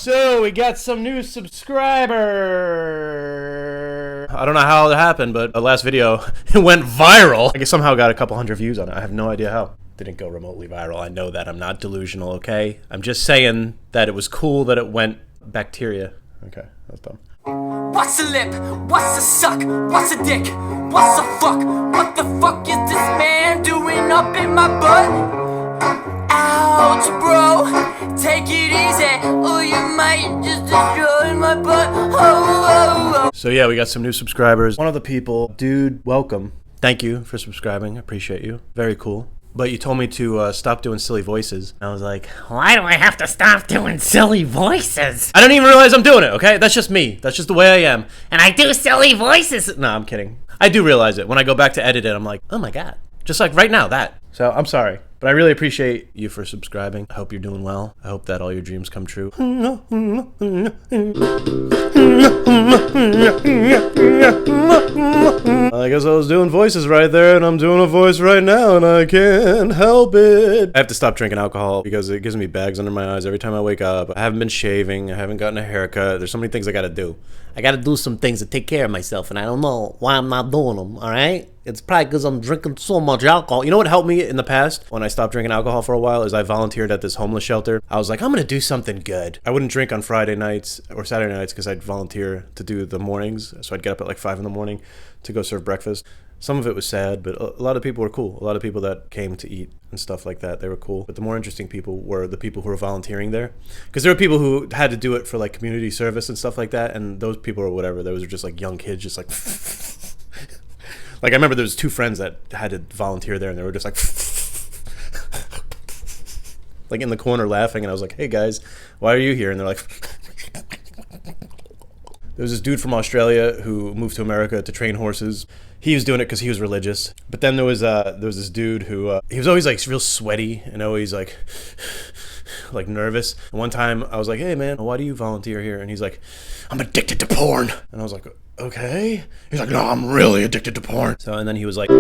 So we got some new subscriber. I don't know how it happened, but the last video it went viral. I guess somehow got a couple hundred views on it. I have no idea how. Didn't go remotely viral. I know that. I'm not delusional, okay? I'm just saying that it was cool that it went bacteria. Okay, that's dumb. What's a lip? What's a suck? What's a dick? What's a fuck? What the fuck is this man doing up in my butt? Ouch, bro. Take it easy, or you might just destroy my butt. Oh. So yeah, we got some new subscribers. One of the people, dude, welcome. Thank you for subscribing. I appreciate you. Very cool. But you told me to stop doing silly voices. I was like, why do I have to stop doing silly voices? I don't even realize I'm doing it, okay? That's just me. That's just the way I am. And I do silly voices. No, I'm kidding. I do realize it. When I go back to edit it, I'm like, oh my God. Just like right now, that. So I'm sorry. But I really appreciate you for subscribing. I hope you're doing well. I hope that all your dreams come true. I guess I was doing voices right there, and I'm doing a voice right now, and I can't help it. I have to stop drinking alcohol because it gives me bags under my eyes every time I wake up. I haven't been shaving. I haven't gotten a haircut. There's so many things I gotta do. I gotta do some things to take care of myself, and I don't know why I'm not doing them, all right? It's probably because I'm drinking so much alcohol. You know what helped me in the past when I stopped drinking alcohol for a while is I volunteered at this homeless shelter. I was like, I'm gonna do something good. I wouldn't drink on Friday nights or Saturday nights because I'd volunteer to do the mornings. So I'd get up at like 5 in the morning to go serve breakfast. Some of it was sad, but a lot of people were cool. A lot of people that came to eat and stuff like that, they were cool. But the more interesting people were the people who were volunteering there. Because there were people who had to do it for like community service and stuff like that. And those people or whatever, those were just like young kids, just like... Like, I remember there was 2 friends that had to volunteer there, and they were just like... like in the corner laughing, and I was like, hey guys, why are you here? And they're like... There was this dude from Australia who moved to America to train horses. He was doing it because he was religious. But then there was this dude who, he was always like real sweaty and always like nervous. And one time I was like, hey man, why do you volunteer here? And he's like, I'm addicted to porn. And I was like, okay. He's like, no, I'm really addicted to porn. So, and then he was like, I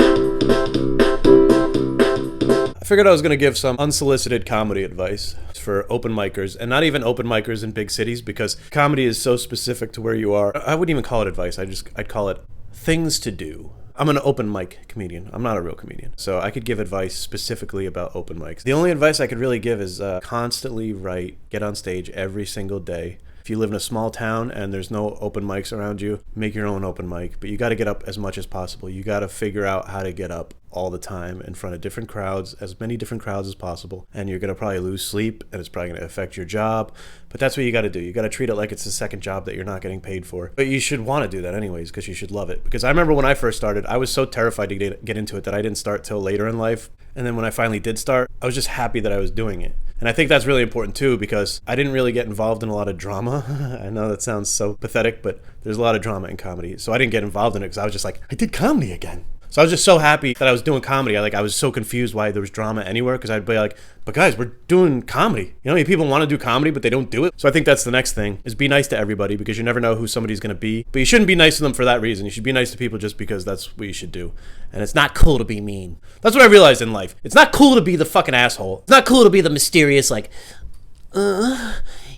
figured I was gonna give some unsolicited comedy advice for open micers, and not even open micers in big cities, because comedy is so specific to where you are. I wouldn't even call it advice. I'd call it things to do. I'm an open mic comedian. I'm not a real comedian. So I could give advice specifically about open mics. The only advice I could really give is constantly write, get on stage every single day. If you live in a small town and there's no open mics around you, make your own open mic. But you got to get up as much as possible. You got to figure out how to get up all the time in front of different crowds, as many different crowds as possible. And you're going to probably lose sleep, and it's probably going to affect your job. But that's what you got to do. You got to treat it like it's a second job that you're not getting paid for. But you should want to do that anyways, because you should love it. Because I remember when I first started, I was so terrified to get into it that I didn't start till later in life. And then when I finally did start, I was just happy that I was doing it. And I think that's really important too, because I didn't really get involved in a lot of drama. I know that sounds so pathetic, but there's a lot of drama in comedy. So I didn't get involved in it because I was just like, I did comedy again. So I was just so happy that I was doing comedy. I was so confused why there was drama anywhere, because I'd be like, but guys, we're doing comedy. You know, people want to do comedy, but they don't do it. So I think that's the next thing, is be nice to everybody, because you never know who somebody's going to be. But you shouldn't be nice to them for that reason. You should be nice to people just because that's what you should do. And it's not cool to be mean. That's what I realized in life. It's not cool to be the fucking asshole. It's not cool to be the mysterious, like,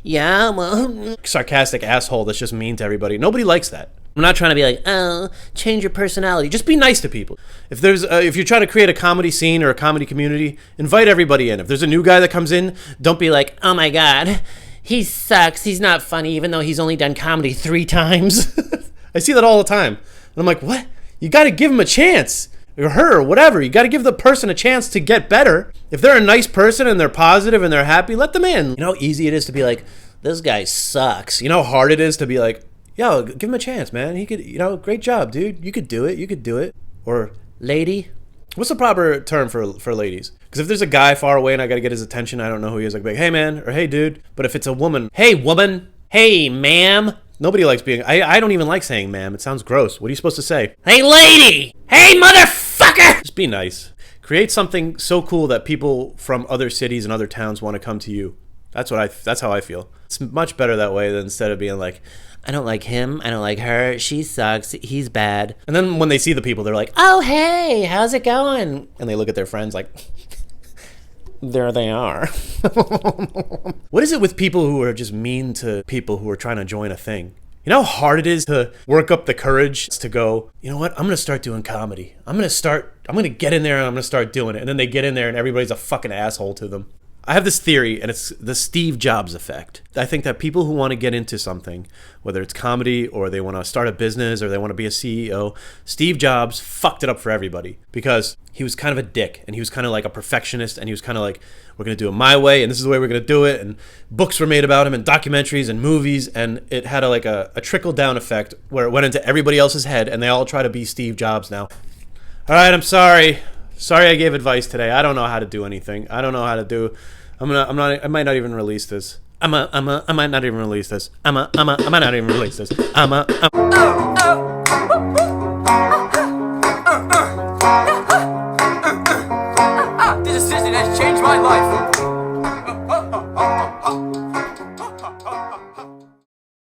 yeah, well, sarcastic asshole that's just mean to everybody. Nobody likes that. I'm not trying to be like, oh, change your personality. Just be nice to people. If you're trying to create a comedy scene or a comedy community, invite everybody in. If there's a new guy that comes in, don't be like, oh my God, he sucks. He's not funny, even though he's only done comedy 3 times. I see that all the time. And I'm like, what? You got to give him a chance. Or her, or whatever. You got to give the person a chance to get better. If they're a nice person and they're positive and they're happy, let them in. You know how easy it is to be like, this guy sucks. You know how hard it is to be like, yo, give him a chance, man. He could, great job, dude. You could do it. You could do it. Or lady. What's the proper term for ladies? Because if there's a guy far away and I got to get his attention, I don't know who he is. Like, hey, man, or hey, dude. But if it's a woman, hey, woman. Hey, ma'am. Nobody likes being, I don't even like saying ma'am. It sounds gross. What are you supposed to say? Hey, lady. Hey, motherfucker. Just be nice. Create something so cool that people from other cities and other towns want to come to you. That's how I feel. It's much better that way than instead of being like, I don't like him, I don't like her, she sucks, he's bad. And then when they see the people, they're like, oh, hey, how's it going? And they look at their friends like, there they are. What is it with people who are just mean to people who are trying to join a thing? You know how hard it is to work up the courage to go, you know what, I'm going to start doing comedy. I'm going to get in there and I'm going to start doing it. And then they get in there and everybody's a fucking asshole to them. I have this theory, and it's the Steve Jobs effect. I think that people who want to get into something, whether it's comedy or they want to start a business or they want to be a CEO, Steve Jobs fucked it up for everybody because he was kind of a dick and he was kind of like a perfectionist and he was kind of like, we're going to do it my way and this is the way we're going to do it. And books were made about him and documentaries and movies, and it had a trickle-down effect where it went into everybody else's head and they all try to be Steve Jobs now. All right, I'm sorry. Sorry I gave advice today. I don't know how to do anything. I don't know how to do... I might not even release this. I might not even release this. I might not even release this. This decision has changed my life.